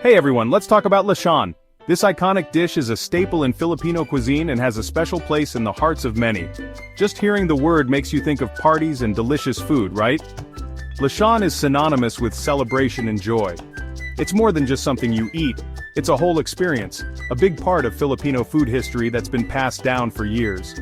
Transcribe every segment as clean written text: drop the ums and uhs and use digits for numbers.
Hey everyone, let's talk about Lechon. This iconic dish is a staple in Filipino cuisine and has a special place in the hearts of many. Just hearing the word makes you think of parties and delicious food, right? Lechon is synonymous with celebration and joy. It's more than just something you eat, it's a whole experience, a big part of Filipino food history that's been passed down for years.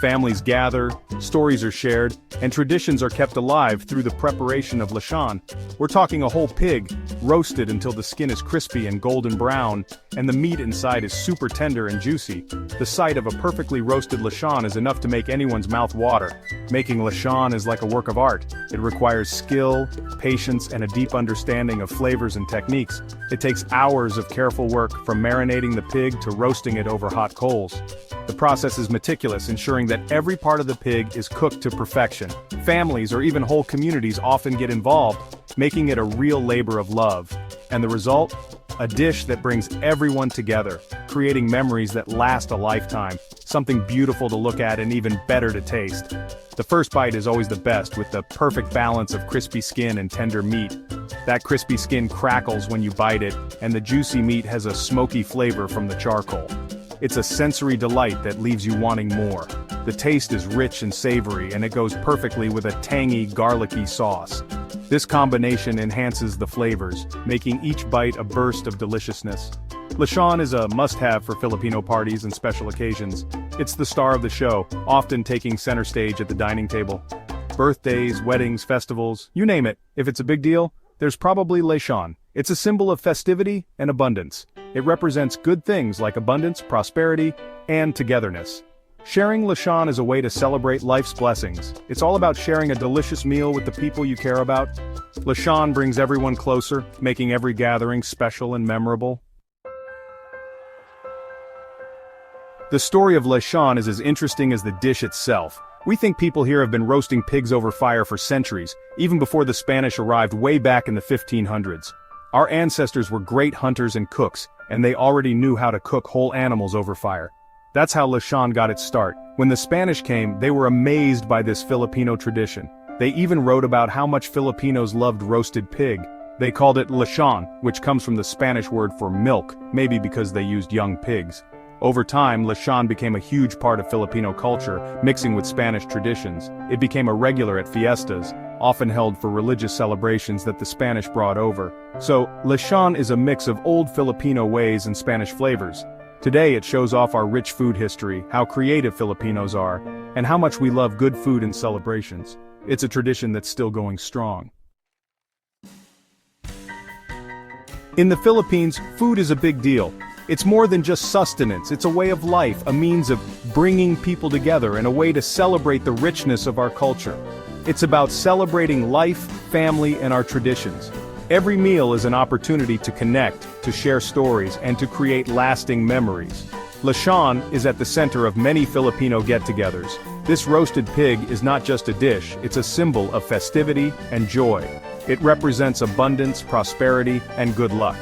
Families gather, stories are shared, and traditions are kept alive through the preparation of lechon. We're talking a whole pig, roasted until the skin is crispy and golden brown, and the meat inside is super tender and juicy. The sight of a perfectly roasted lechon is enough to make anyone's mouth water. Making lechon is like a work of art. It requires skill, patience, and a deep understanding of flavors and techniques. It takes hours of careful work, from marinating the pig to roasting it over hot coals. The process is meticulous, ensuring that every part of the pig is cooked to perfection. Families or even whole communities often get involved, making it a real labor of love. And the result? A dish that brings everyone together, creating memories that last a lifetime, something beautiful to look at and even better to taste. The first bite is always the best, with the perfect balance of crispy skin and tender meat. That crispy skin crackles when you bite it, and the juicy meat has a smoky flavor from the charcoal. It's a sensory delight that leaves you wanting more. The taste is rich and savory, and it goes perfectly with a tangy, garlicky sauce. This combination enhances the flavors, making each bite a burst of deliciousness. Lechon is a must-have for Filipino parties and special occasions. It's the star of the show, often taking center stage at the dining table. Birthdays, weddings, festivals, you name it. If it's a big deal, there's probably lechon. It's a symbol of festivity and abundance. It represents good things like abundance, prosperity, and togetherness. Sharing lechon is a way to celebrate life's blessings. It's all about sharing a delicious meal with the people you care about. Lechon brings everyone closer, making every gathering special and memorable. The story of lechon is as interesting as the dish itself. We think people here have been roasting pigs over fire for centuries, even before the Spanish arrived way back in the 1500s. Our ancestors were great hunters and cooks, and they already knew how to cook whole animals over fire. That's how lechon got its start. When the Spanish came, they were amazed by this Filipino tradition. They even wrote about how much Filipinos loved roasted pig. They called it lechon, which comes from the Spanish word for milk, maybe because they used young pigs. Over time, lechon became a huge part of Filipino culture, mixing with Spanish traditions. It became a regular at fiestas, often held for religious celebrations that the Spanish brought over. So, lechon is a mix of old Filipino ways and Spanish flavors. Today it shows off our rich food history, how creative Filipinos are, and how much we love good food and celebrations. It's a tradition that's still going strong. In the Philippines, food is a big deal. It's more than just sustenance, it's a way of life, a means of bringing people together, and a way to celebrate the richness of our culture. It's about celebrating life, family, and our traditions. Every meal is an opportunity to connect, to share stories, and to create lasting memories. Lechon is at the center of many Filipino get-togethers. This roasted pig is not just a dish, it's a symbol of festivity and joy. It represents abundance, prosperity, and good luck.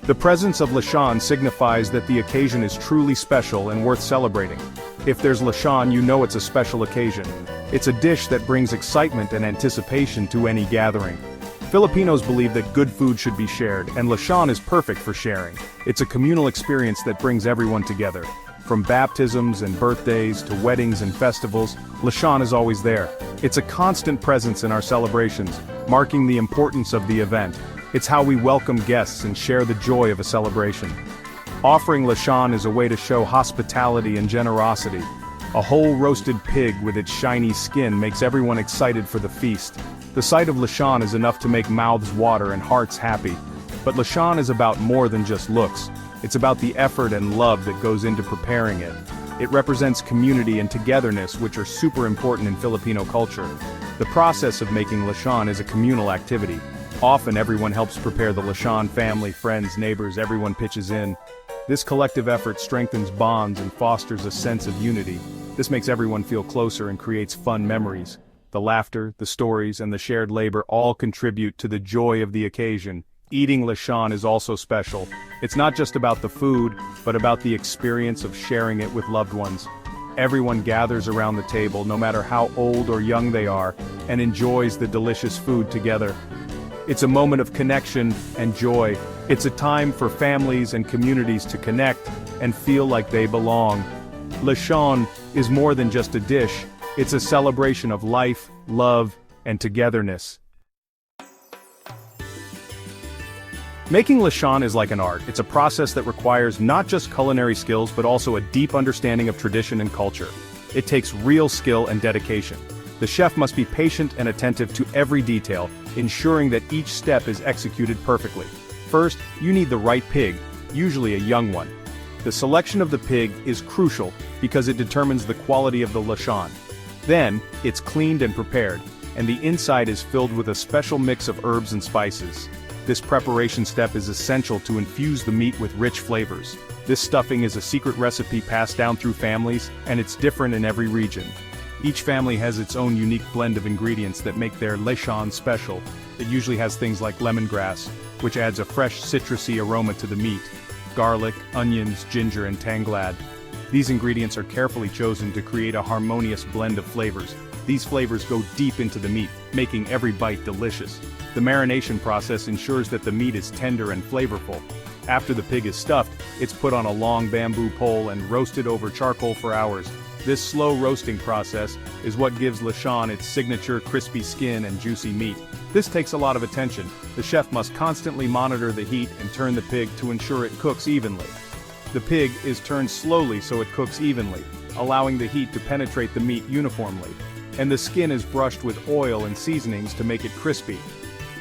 The presence of lechon signifies that the occasion is truly special and worth celebrating. If there's lechon, you know it's a special occasion. It's a dish that brings excitement and anticipation to any gathering. Filipinos believe that good food should be shared, and lechon is perfect for sharing. It's a communal experience that brings everyone together. From baptisms and birthdays to weddings and festivals, lechon is always there. It's a constant presence in our celebrations, marking the importance of the event. It's how we welcome guests and share the joy of a celebration. Offering lechon is a way to show hospitality and generosity. A whole roasted pig with its shiny skin makes everyone excited for the feast. The sight of lechon is enough to make mouths water and hearts happy. But lechon is about more than just looks. It's about the effort and love that goes into preparing it. It represents community and togetherness, which are super important in Filipino culture. The process of making lechon is a communal activity. Often everyone helps prepare the lechon, family, friends, neighbors, everyone pitches in. This collective effort strengthens bonds and fosters a sense of unity. This makes everyone feel closer and creates fun memories. The laughter, the stories, and the shared labor all contribute to the joy of the occasion. Eating lechon is also special. It's not just about the food, but about the experience of sharing it with loved ones. Everyone gathers around the table, no matter how old or young they are, and enjoys the delicious food together. It's a moment of connection and joy. It's a time for families and communities to connect and feel like they belong. Lechon is more than just a dish, it's a celebration of life, love, and togetherness. Making lechon is like an art. It's a process that requires not just culinary skills but also a deep understanding of tradition and culture. It takes real skill and dedication. The chef must be patient and attentive to every detail, ensuring that each step is executed perfectly. First, you need the right pig, usually a young one. The selection of the pig is crucial because it determines the quality of the lechon. Then, it's cleaned and prepared, and the inside is filled with a special mix of herbs and spices. This preparation step is essential to infuse the meat with rich flavors. This stuffing is a secret recipe passed down through families, and it's different in every region. Each family has its own unique blend of ingredients that make their lechon special. It usually has things like lemongrass, which adds a fresh citrusy aroma to the meat, garlic, onions, ginger, and tanglad. These ingredients are carefully chosen to create a harmonious blend of flavors. These flavors go deep into the meat, making every bite delicious. The marination process ensures that the meat is tender and flavorful. After the pig is stuffed, it's put on a long bamboo pole and roasted over charcoal for hours. This slow roasting process is what gives lechon its signature crispy skin and juicy meat. This takes a lot of attention. The chef must constantly monitor the heat and turn the pig to ensure it cooks evenly. The pig is turned slowly so it cooks evenly, allowing the heat to penetrate the meat uniformly. And the skin is brushed with oil and seasonings to make it crispy.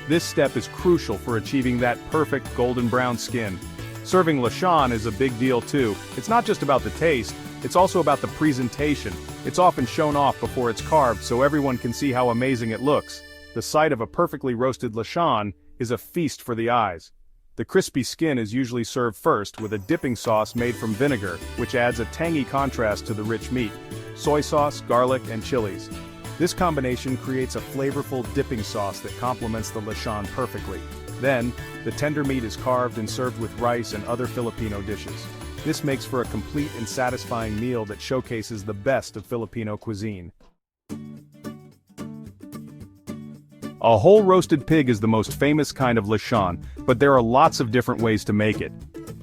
This step is crucial for achieving that perfect golden brown skin. Serving lechon is a big deal too. It's not just about the taste, it's also about the presentation. It's often shown off before it's carved so everyone can see how amazing it looks. The sight of a perfectly roasted lechon is a feast for the eyes. The crispy skin is usually served first with a dipping sauce made from vinegar, which adds a tangy contrast to the rich meat. Soy sauce, garlic, and chilies. This combination creates a flavorful dipping sauce that complements the lechon perfectly. Then, the tender meat is carved and served with rice and other Filipino dishes. This makes for a complete and satisfying meal that showcases the best of Filipino cuisine. A whole roasted pig is the most famous kind of lechon, but there are lots of different ways to make it.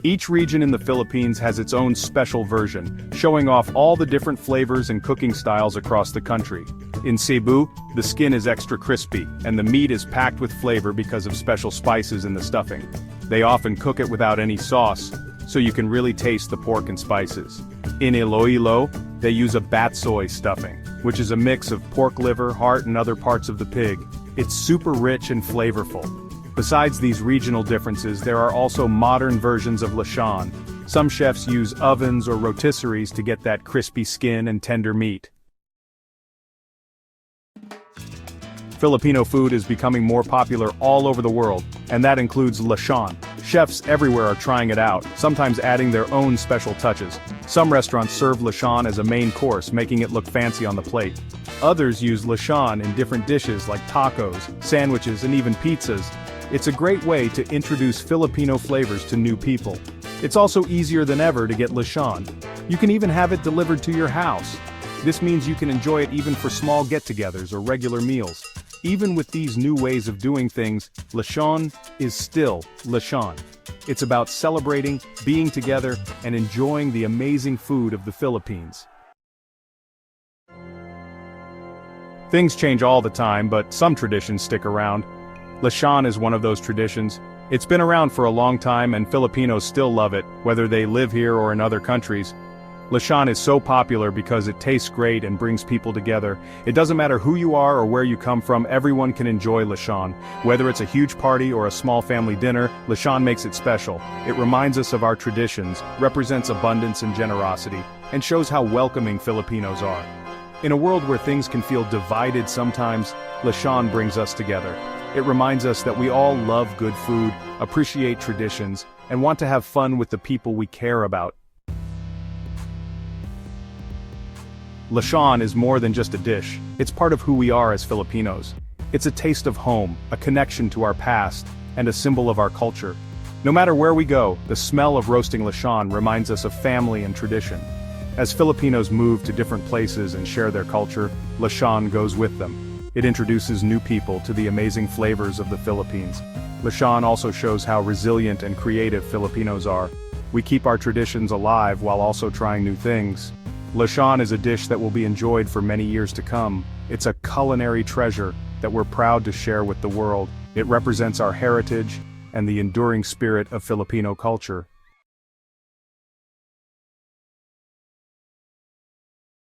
Each region in the Philippines has its own special version, showing off all the different flavors and cooking styles across the country. In Cebu, the skin is extra crispy, and the meat is packed with flavor because of special spices in the stuffing. They often cook it without any sauce, so you can really taste the pork and spices. In Iloilo, they use a batsoy stuffing, which is a mix of pork liver, heart, and other parts of the pig. It's super rich and flavorful. Besides these regional differences, there are also modern versions of lechon. Some chefs use ovens or rotisseries to get that crispy skin and tender meat. Filipino food is becoming more popular all over the world, and that includes lechon. Chefs everywhere are trying it out, sometimes adding their own special touches. Some restaurants serve lechon as a main course, making it look fancy on the plate. Others use lechon in different dishes like tacos, sandwiches, and even pizzas. It's a great way to introduce Filipino flavors to new people. It's also easier than ever to get lechon. You can even have it delivered to your house. This means you can enjoy it even for small get-togethers or regular meals. Even with these new ways of doing things, lechon is still lechon. It's about celebrating, being together, and enjoying the amazing food of the Philippines. Things change all the time, but some traditions stick around. Lechon is one of those traditions. It's been around for a long time and Filipinos still love it, whether they live here or in other countries. Lechon is so popular because it tastes great and brings people together. It doesn't matter who you are or where you come from, everyone can enjoy lechon. Whether it's a huge party or a small family dinner, lechon makes it special. It reminds us of our traditions, represents abundance and generosity, and shows how welcoming Filipinos are. In a world where things can feel divided sometimes, lechon brings us together. It reminds us that we all love good food, appreciate traditions, and want to have fun with the people we care about. Lechon is more than just a dish. It's part of who we are as Filipinos. It's a taste of home, a connection to our past, and a symbol of our culture. No matter where we go, the smell of roasting lechon reminds us of family and tradition. As Filipinos move to different places and share their culture, lechon goes with them. It introduces new people to the amazing flavors of the Philippines. Lechon also shows how resilient and creative Filipinos are. We keep our traditions alive while also trying new things. Lechon is a dish that will be enjoyed for many years to come. It's a culinary treasure that we're proud to share with the world. It represents our heritage and the enduring spirit of Filipino culture.